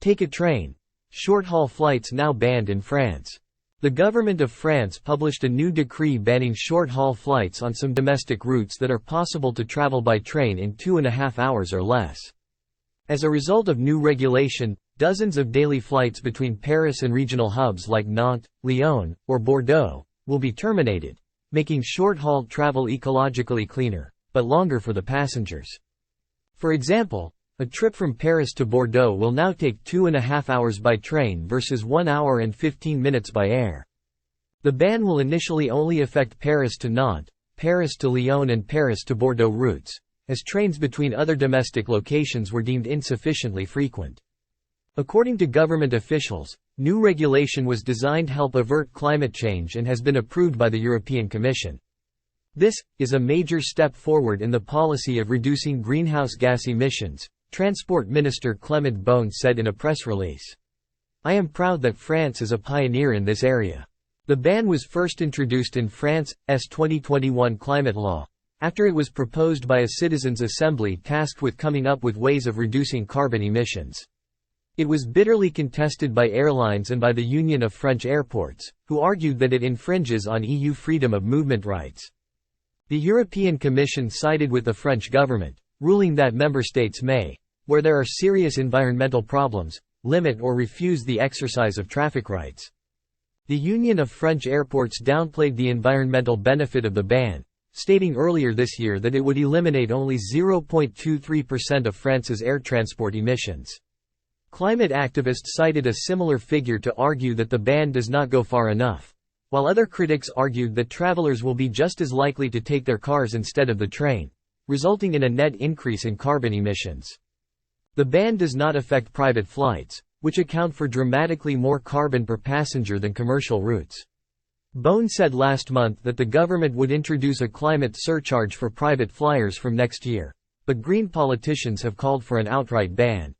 Take a train. Short-haul flights now banned in France. The government of France published a new decree banning short-haul flights on some domestic routes that are possible to travel by train in 2.5 hours or less. As a result of new regulation, dozens of daily flights between Paris and regional hubs like Nantes, Lyon, or Bordeaux will be terminated, making short-haul travel ecologically cleaner, but longer for the passengers. For example, a trip from Paris to Bordeaux will now take 2.5 hours by train versus 1 hour and 15 minutes by air. The ban will initially only affect Paris to Nantes, Paris to Lyon and Paris to Bordeaux routes, as trains between other domestic locations were deemed insufficiently frequent. According to government officials, new regulation was designed to help avert climate change and has been approved by the European Commission. This is a major step forward in the policy of reducing greenhouse gas emissions, Transport Minister Clément Beaune said in a press release. I am proud that France is a pioneer in this area. The ban was first introduced in France's 2021 climate law, after it was proposed by a citizens' assembly tasked with coming up with ways of reducing carbon emissions. It was bitterly contested by airlines and by the Union of French Airports, who argued that it infringes on EU freedom of movement rights. The European Commission sided with the French government, ruling that member states may, where there are serious environmental problems, limit or refuse the exercise of traffic rights. The Union of French Airports downplayed the environmental benefit of the ban, stating earlier this year that it would eliminate only 0.23% of France's air transport emissions. Climate activists cited a similar figure to argue that the ban does not go far enough, while other critics argued that travelers will be just as likely to take their cars instead of the train, resulting in a net increase in carbon emissions. The ban does not affect private flights, which account for dramatically more carbon per passenger than commercial routes. Beaune said last month that the government would introduce a climate surcharge for private flyers from next year, but Green politicians have called for an outright ban.